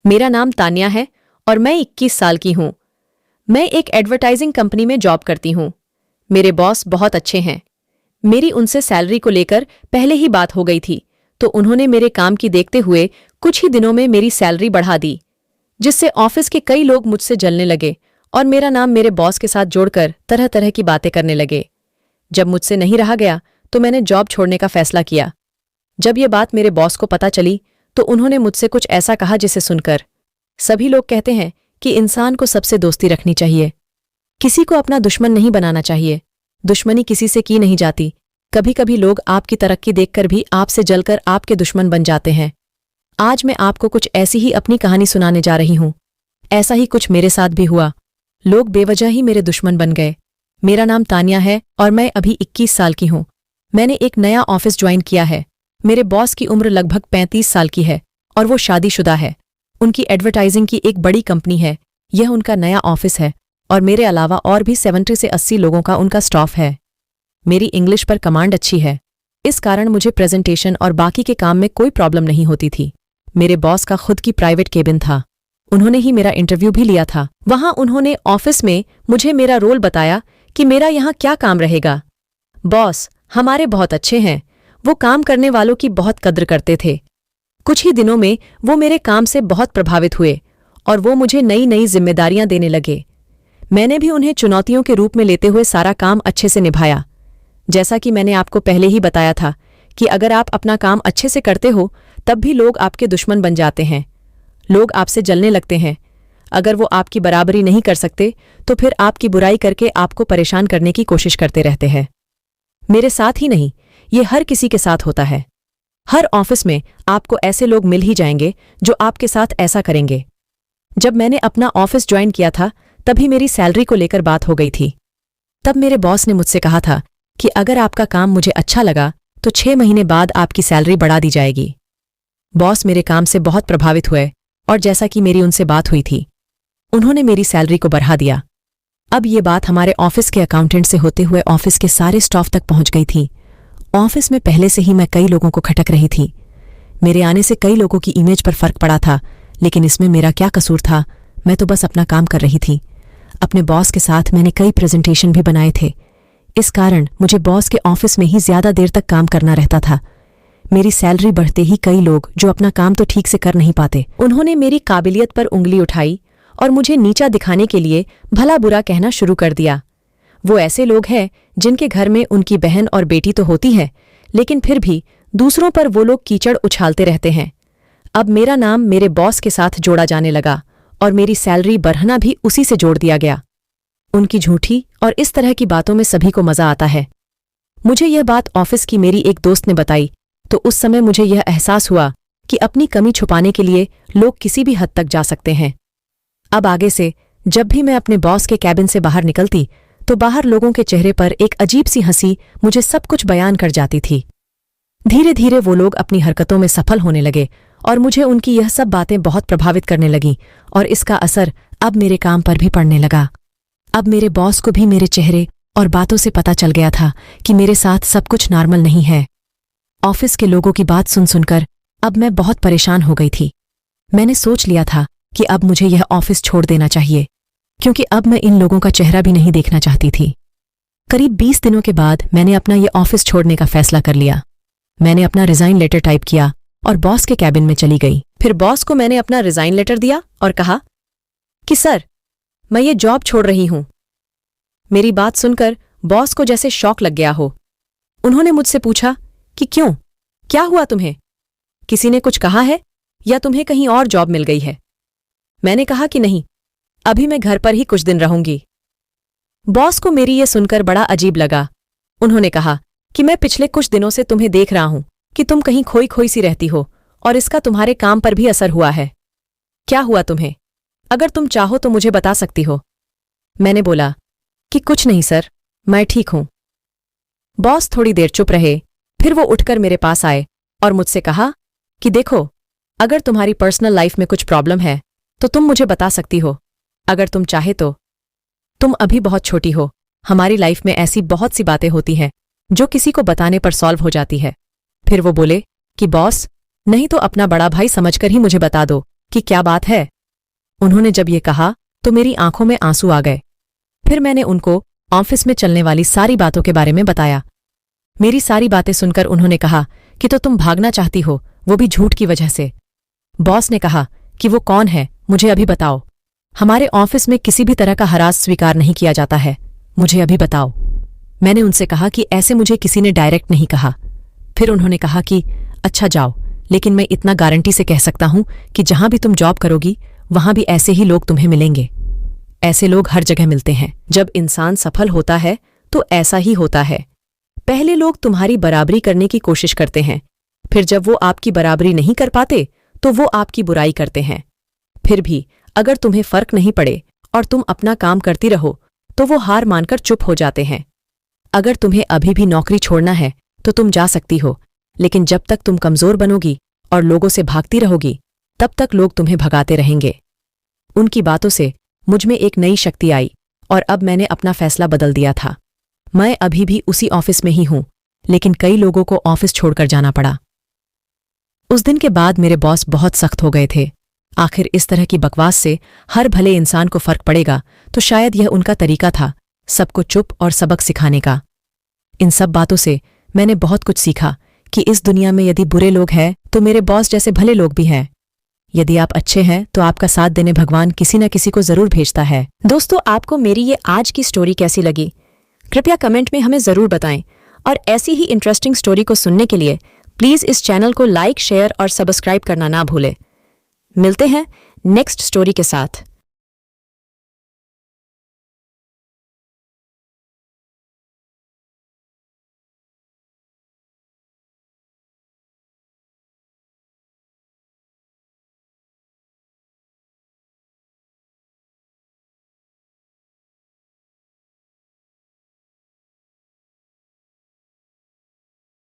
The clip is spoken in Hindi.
मेरा नाम तान्या है और मैं 21 साल की हूँ। मैं एक एडवर्टाइजिंग कंपनी में जॉब करती हूँ। मेरे बॉस बहुत अच्छे हैं। मेरी उनसे सैलरी को लेकर पहले ही बात हो गई थी, तो उन्होंने मेरे काम की देखते हुए कुछ ही दिनों में मेरी सैलरी बढ़ा दी, जिससे ऑफिस के कई लोग मुझसे जलने लगे और मेरा नाम मेरे बॉस के साथ जोड़कर तरह तरह की बातें करने लगे। जब मुझसे नहीं रहा गया तो मैंने जॉब छोड़ने का फैसला किया। जब ये बात मेरे बॉस को पता चली तो उन्होंने मुझसे कुछ ऐसा कहा जिसे सुनकर सभी लोग कहते हैं कि इंसान को सबसे दोस्ती रखनी चाहिए, किसी को अपना दुश्मन नहीं बनाना चाहिए। दुश्मनी किसी से की नहीं जाती। कभी कभी लोग आपकी तरक्की देखकर भी आपसे जलकर आपके दुश्मन बन जाते हैं। आज मैं आपको कुछ ऐसी ही अपनी कहानी सुनाने जा रही हूं। ऐसा ही कुछ मेरे साथ भी हुआ। लोग बेवजह ही मेरे दुश्मन बन गए। मेरा नाम तान्या है और मैं अभी 21 साल की हूं। मैंने एक नया ऑफिस ज्वाइन किया है। मेरे बॉस की उम्र लगभग 35 साल की है और वो शादीशुदा है। उनकी एडवर्टाइजिंग की एक बड़ी कंपनी है। यह उनका नया ऑफिस है और मेरे अलावा और भी 70 से 80 लोगों का उनका स्टाफ है। मेरी इंग्लिश पर कमांड अच्छी है, इस कारण मुझे प्रेजेंटेशन और बाकी के काम में कोई प्रॉब्लम नहीं होती थी। मेरे बॉस का खुद की प्राइवेट केबिन था। उन्होंने ही मेरा इंटरव्यू भी लिया था। वहां उन्होंने ऑफिस में मुझे मेरा रोल बताया कि मेरा यहाँ क्या काम रहेगा। बॉस हमारे बहुत अच्छे हैं। वो काम करने वालों की बहुत कद्र करते थे। कुछ ही दिनों में वो मेरे काम से बहुत प्रभावित हुए और वो मुझे नई नई जिम्मेदारियां देने लगे। मैंने भी उन्हें चुनौतियों के रूप में लेते हुए सारा काम अच्छे से निभाया। जैसा कि मैंने आपको पहले ही बताया था कि अगर आप अपना काम अच्छे से करते हो तब भी लोग आपके दुश्मन बन जाते हैं। लोग आपसे जलने लगते हैं। अगर वो आपकी बराबरी नहीं कर सकते तो फिर आपकी बुराई करके आपको परेशान करने की कोशिश करते रहते हैं। मेरे साथ ही नहीं, ये हर किसी के साथ होता है। हर ऑफिस में आपको ऐसे लोग मिल ही जाएंगे जो आपके साथ ऐसा करेंगे। जब मैंने अपना ऑफिस ज्वाइन किया था तभी मेरी सैलरी को लेकर बात हो गई थी। तब मेरे बॉस ने मुझसे कहा था कि अगर आपका काम मुझे अच्छा लगा तो 6 महीने बाद आपकी सैलरी बढ़ा दी जाएगी। बॉस मेरे काम से बहुत प्रभावित हुए और जैसा कि मेरी उनसे बात हुई थी, उन्होंने मेरी सैलरी को बढ़ा दिया। अब ये बात हमारे ऑफिस के अकाउंटेंट से होते हुए ऑफिस के सारे स्टाफ तक पहुंच गई थी। ऑफिस में पहले से ही मैं कई लोगों को खटक रही थी। मेरे आने से कई लोगों की इमेज पर फर्क पड़ा था, लेकिन इसमें मेरा क्या कसूर था। मैं तो बस अपना काम कर रही थी। अपने बॉस के साथ मैंने कई प्रेजेंटेशन भी बनाए थे। इस कारण मुझे बॉस के ऑफिस में ही ज्यादा देर तक काम करना रहता था। मेरी सैलरी बढ़ते ही कई लोग जो अपना काम तो ठीक से कर नहीं पाते, उन्होंने मेरी काबिलियत पर उंगली उठाई और मुझे नीचा दिखाने के लिए भला बुरा कहना शुरू कर दिया। वो ऐसे लोग हैं जिनके घर में उनकी बहन और बेटी तो होती है, लेकिन फिर भी दूसरों पर वो लोग कीचड़ उछालते रहते हैं। अब मेरा नाम मेरे बॉस के साथ जोड़ा जाने लगा और मेरी सैलरी बढ़ना भी उसी से जोड़ दिया गया। उनकी झूठी और इस तरह की बातों में सभी को मजा आता है। मुझे यह बात ऑफिस की मेरी एक दोस्त ने बताई तो उस समय मुझे यह एहसास हुआ कि अपनी कमी छुपाने के लिए लोग किसी भी हद तक जा सकते हैं। अब आगे से जब भी मैं अपने बॉस के कैबिन से बाहर निकलती तो बाहर लोगों के चेहरे पर एक अजीब सी हंसी मुझे सब कुछ बयान कर जाती थी। धीरे धीरे वो लोग अपनी हरकतों में सफल होने लगे और मुझे उनकी यह सब बातें बहुत प्रभावित करने लगीं और इसका असर अब मेरे काम पर भी पड़ने लगा। अब मेरे बॉस को भी मेरे चेहरे और बातों से पता चल गया था कि मेरे साथ सब कुछ नॉर्मल नहीं है। ऑफिस के लोगों की बात सुन सुनकर अब मैं बहुत परेशान हो गई थी। मैंने सोच लिया था कि अब मुझे यह ऑफिस छोड़ देना चाहिए, क्योंकि अब मैं इन लोगों का चेहरा भी नहीं देखना चाहती थी। करीब 20 दिनों के बाद मैंने अपना ये ऑफिस छोड़ने का फैसला कर लिया। मैंने अपना रिजाइन लेटर टाइप किया और बॉस के कैबिन में चली गई। फिर बॉस को मैंने अपना रिजाइन लेटर दिया और कहा कि सर, मैं ये जॉब छोड़ रही हूं। मेरी बात सुनकर बॉस को जैसे शॉक लग गया हो। उन्होंने मुझसे पूछा कि क्यों, क्या हुआ तुम्हें? किसी ने कुछ कहा है या तुम्हें कहीं और जॉब मिल गई है? मैंने कहा कि नहीं, अभी मैं घर पर ही कुछ दिन रहूंगी। बॉस को मेरी ये सुनकर बड़ा अजीब लगा। उन्होंने कहा कि मैं पिछले कुछ दिनों से तुम्हें देख रहा हूं कि तुम कहीं खोई खोई सी रहती हो और इसका तुम्हारे काम पर भी असर हुआ है। क्या हुआ तुम्हें? अगर तुम चाहो तो मुझे बता सकती हो। मैंने बोला कि कुछ नहीं सर, मैं ठीक हूं। बॉस थोड़ी देर चुप रहे, फिर वो उठकर मेरे पास आए और मुझसे कहा कि देखो, अगर तुम्हारी पर्सनल लाइफ में कुछ प्रॉब्लम है तो तुम मुझे बता सकती हो, अगर तुम चाहे तो। तुम अभी बहुत छोटी हो। हमारी लाइफ में ऐसी बहुत सी बातें होती हैं जो किसी को बताने पर सॉल्व हो जाती है। फिर वो बोले कि बॉस, नहीं तो अपना बड़ा भाई समझकर ही मुझे बता दो कि क्या बात है। उन्होंने जब ये कहा तो मेरी आंखों में आंसू आ गए। फिर मैंने उनको ऑफिस में चलने वाली सारी बातों के बारे में बताया। मेरी सारी बातें सुनकर उन्होंने कहा कि तो तुम भागना चाहती हो, वो भी झूठ की वजह से। बॉस ने कहा कि वो कौन है, मुझे अभी बताओ। हमारे ऑफिस में किसी भी तरह का हरास स्वीकार नहीं किया जाता है, मुझे अभी बताओ। मैंने उनसे कहा कि ऐसे मुझे किसी ने डायरेक्ट नहीं कहा। फिर उन्होंने कहा कि अच्छा जाओ, लेकिन मैं इतना गारंटी से कह सकता हूं कि जहां भी तुम जॉब करोगी वहां भी ऐसे ही लोग तुम्हें मिलेंगे। ऐसे लोग हर जगह मिलते हैं। जब इंसान सफल होता है तो ऐसा ही होता है। पहले लोग तुम्हारी बराबरी करने की कोशिश करते हैं, फिर जब वो आपकी बराबरी नहीं कर पाते तो वो आपकी बुराई करते हैं। फिर भी अगर तुम्हें फर्क नहीं पड़े और तुम अपना काम करती रहो तो वो हार मानकर चुप हो जाते हैं। अगर तुम्हें अभी भी नौकरी छोड़ना है तो तुम जा सकती हो, लेकिन जब तक तुम कमजोर बनोगी और लोगों से भागती रहोगी तब तक लोग तुम्हें भगाते रहेंगे। उनकी बातों से मुझ में एक नई शक्ति आई और अब मैंने अपना फैसला बदल दिया था। मैं अभी भी उसी ऑफिस में ही हूं, लेकिन कई लोगों को ऑफिस छोड़कर जाना पड़ा। उस दिन के बाद मेरे बॉस बहुत सख्त हो गए थे। आखिर इस तरह की बकवास से हर भले इंसान को फर्क पड़ेगा तो शायद यह उनका तरीका था सबको चुप और सबक सिखाने का। इन सब बातों से मैंने बहुत कुछ सीखा कि इस दुनिया में यदि बुरे लोग हैं तो मेरे बॉस जैसे भले लोग भी हैं। यदि आप अच्छे हैं तो आपका साथ देने भगवान किसी न किसी को जरूर भेजता है। दोस्तों, आपको मेरी ये आज की स्टोरी कैसी लगी? कृपया कमेंट में हमें जरूर बताएं और ऐसी ही इंटरेस्टिंग स्टोरी को सुनने के लिए प्लीज इस चैनल को लाइक, शेयर और सब्सक्राइब करना ना भूलें। मिलते हैं नेक्स्ट स्टोरी के साथ।